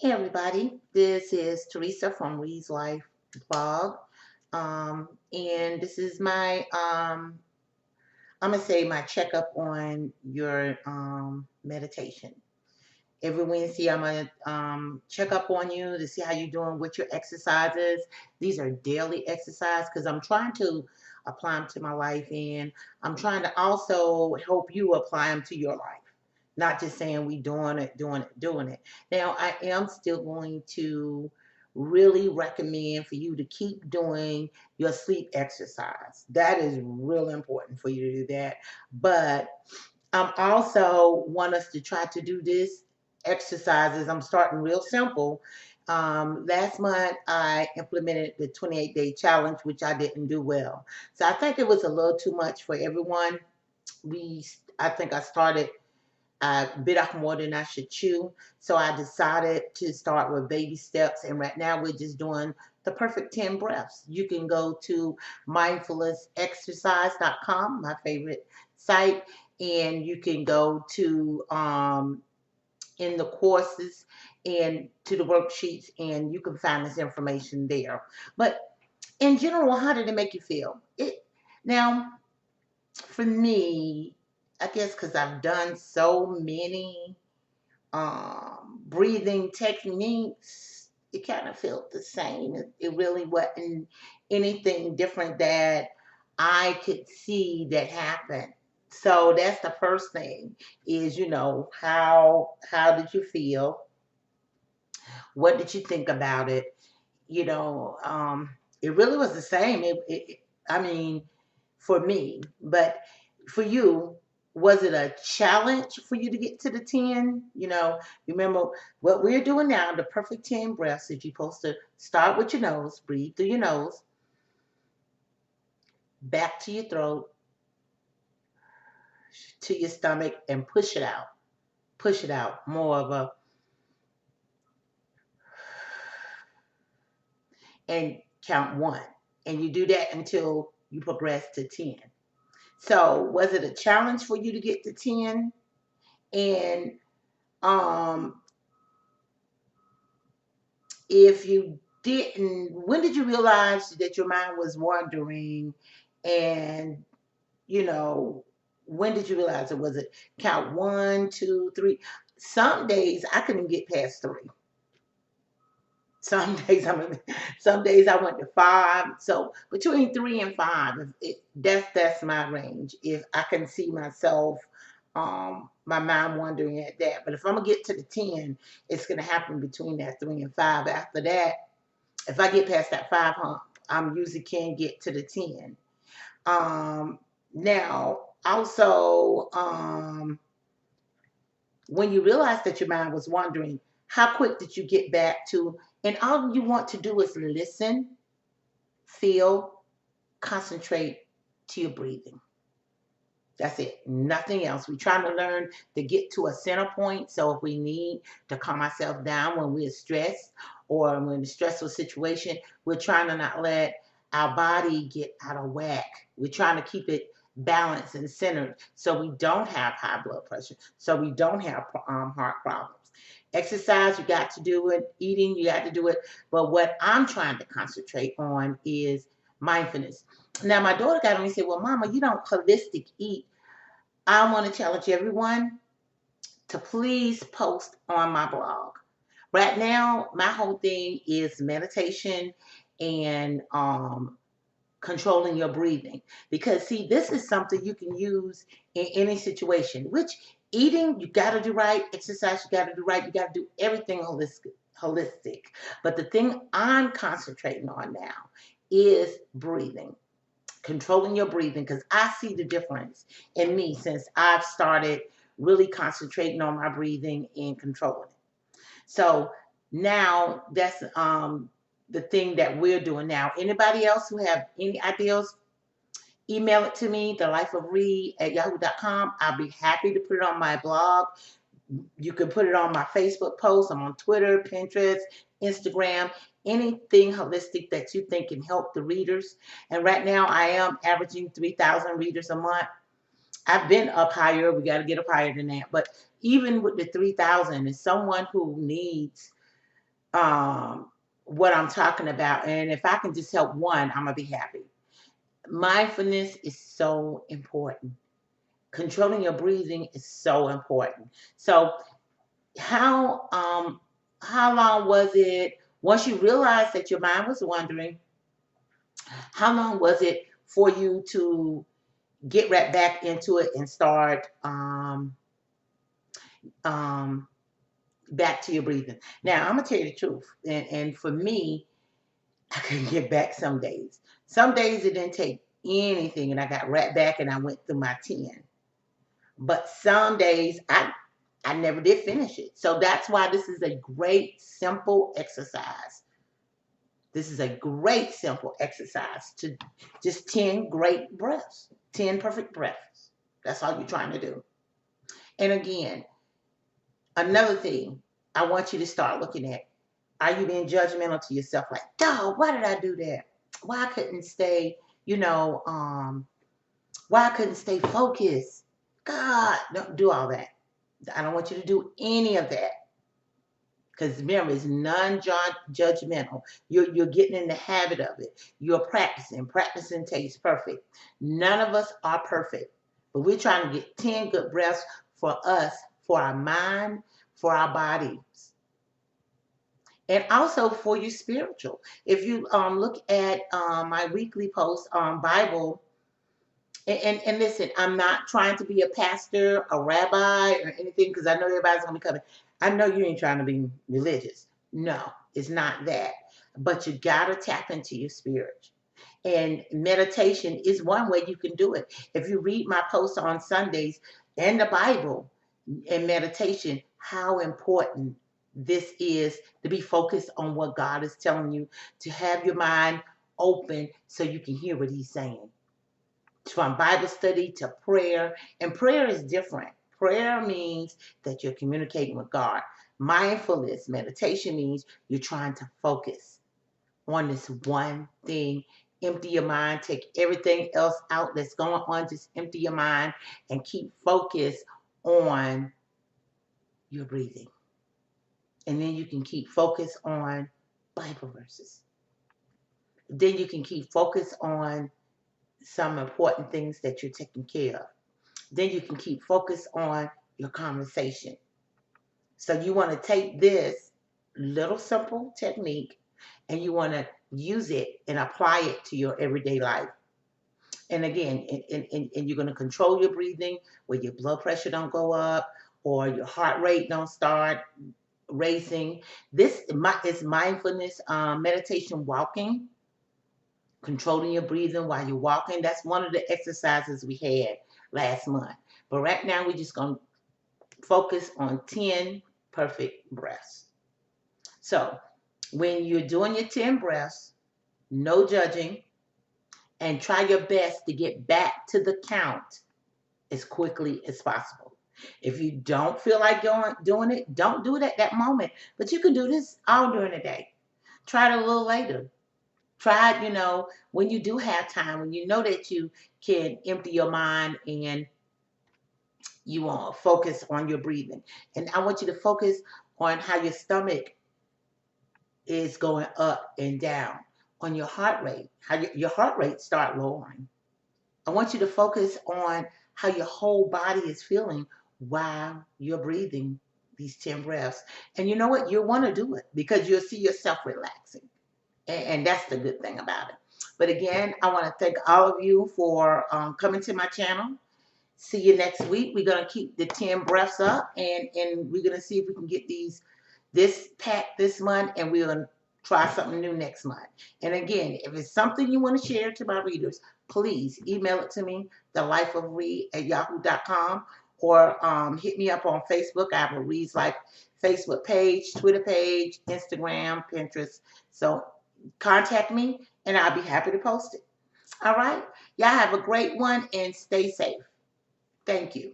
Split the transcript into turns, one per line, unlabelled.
Hey everybody, this is Teresa from Reed's Life blog. And this is my I'm gonna say my checkup on your meditation. Every Wednesday I'm gonna check up on you to see how you're doing with your exercises. These are daily exercise because I'm trying to apply them to my life, and I'm trying to also help you apply them to your life. Not just saying we doing it, doing it, doing it. Now I am still going to really recommend for you to keep doing your sleep exercise. That is real important for you to do that. But also want us to try to do this exercises. I'm starting real simple. Last month I implemented the 28-day challenge, which I didn't do well. So I think it was a little too much for everyone. I think I started, I bit off more than I should chew. So I decided to start with baby steps. And right now we're just doing the perfect 10 breaths. You can go to mindfulnessexercise.com, my favorite site, and you can go to in the courses and to the worksheets, and you can find this information there. But in general, how did it make you feel? Now, for me, I guess because I've done so many breathing techniques, it kind of felt the same. It really wasn't anything different that I could see that happened. So that's the first thing is, how did you feel? What did you think about it? You know, it really was the same. I mean, for me, but for you, was it a challenge for you to get to the 10? Remember what we're doing now, the perfect 10 breaths is you're supposed to start with your nose, breathe through your nose, back to your throat, to your stomach, and push it out. Push it out. More of a, and count one. And you do that until you progress to 10. So was it a challenge for you to get to 10? And um, if you didn't, when did you realize that your mind was wandering? And, you know, when did you realize it? Was it count one, two, three? Some days I couldn't get past three. Some days some days I went to five. So between three and five, that's my range. If I can see myself, my mind wandering at that. But if I'm gonna get to the 10, it's gonna happen between that three and five. After that, if I get past that five hump, I'm usually can get to the 10. Now also, when you realize that your mind was wandering, how quick did you get back to? And all you want to do is listen, feel, concentrate to your breathing. That's it. Nothing else. We're trying to learn to get to a center point. So if we need to calm ourselves down when we're stressed or when in a stressful situation, we're trying to not let our body get out of whack. We're trying to keep it balanced and centered so we don't have high blood pressure, so we don't have heart problems. Exercise, you got to do it. Eating, you got to do it. But what I'm trying to concentrate on is mindfulness. Now, my daughter got on me and said, well, Mama, you don't holistic eat. I want to challenge everyone to please post on my blog. Right now, my whole thing is meditation and controlling your breathing. Because, see, this is something you can use in any situation, which eating, you got to do right, exercise, you got to do right, you got to do everything holistic. But the thing I'm concentrating on now is breathing, controlling your breathing, because I see the difference in me since I've started really concentrating on my breathing and controlling it. So now that's the thing that we're doing now. Anybody else who have any ideas, email it to me, thelifeofreed@yahoo.com. I'll be happy to put it on my blog. You can put it on my Facebook post. I'm on Twitter, Pinterest, Instagram, anything holistic that you think can help the readers. And right now I am averaging 3,000 readers a month. I've been up higher. We got to get up higher than that. But even with the 3,000, is someone who needs um, what I'm talking about. And if I can just help one, I'm going to be happy. Mindfulness is so important. Controlling your breathing is so important. So how um how long was it once you realized that your mind was wandering, how long was it for you to get right back into it and start um back to your breathing? Now I'm gonna tell you the truth. And for me, I couldn't get back some days. Some days it didn't take anything and I got right back and I went through my 10. But some days I never did finish it. So that's why this is a great simple exercise. This is a great simple exercise to just 10 great breaths, 10 perfect breaths. That's all you're trying to do. And again, another thing I want you to start looking at, are you being judgmental to yourself? Like, dog, why did I do that? Why I couldn't stay, you know, why I couldn't stay focused? God, don't do all that. I don't want you to do any of that. Because remember, it's non-judgmental. You're getting in the habit of it. You're practicing. Practicing takes perfect. None of us are perfect, but we're trying to get 10 good breaths for us, for our mind, for our bodies, and also for your spiritual. If you look at my weekly post on Bible, and listen, I'm not trying to be a pastor, a rabbi, or anything because I know everybody's going to be coming. I know you ain't trying to be religious. No, it's not that. But you got to tap into your spirit. And meditation is one way you can do it. If you read my posts on Sundays and the Bible and meditation, how important this is to be focused on what God is telling you, to have your mind open so you can hear what He's saying, from Bible study to prayer. And prayer is different. Prayer means that you're communicating with God. Mindfulness, meditation means you're trying to focus on this one thing. Empty your mind, take everything else out that's going on, just empty your mind and keep focused on your breathing. And then you can keep focused on Bible verses. Then you can keep focused on some important things that you're taking care of. Then you can keep focused on your conversation. So you want to take this little simple technique and you want to use it and apply it to your everyday life. And again, and you're going to control your breathing where your blood pressure don't go up or your heart rate don't start racing. This is mindfulness meditation walking, controlling your breathing while you're walking. That's one of the exercises we had last month. But right now, we're just going to focus on 10 perfect breaths. So when you're doing your 10 breaths, no judging, and try your best to get back to the count as quickly as possible. If you don't feel like doing it, don't do it at that moment. But you can do this all during the day. Try it a little later. Try it, when you do have time, when you know that you can empty your mind and you want to focus on your breathing. And I want you to focus on how your stomach is going up and down, on your heart rate, how your heart rate start lowering. I want you to focus on how your whole body is feeling while you're breathing these 10 breaths. And you know what? You'll want to do it because you'll see yourself relaxing. And that's the good thing about it. But again, I want to thank all of you for coming to my channel. See you next week. We're going to keep the 10 breaths up and we're going to see if we can get this pack this month, and we're going to try something new next month. And again, if it's something you want to share to my readers, please email it to me, thelifeofreed@yahoo.com, or hit me up on Facebook. I have a Reed's Life Facebook page, Twitter page, Instagram, Pinterest. So contact me and I'll be happy to post it. All right. Y'all have a great one and stay safe. Thank you.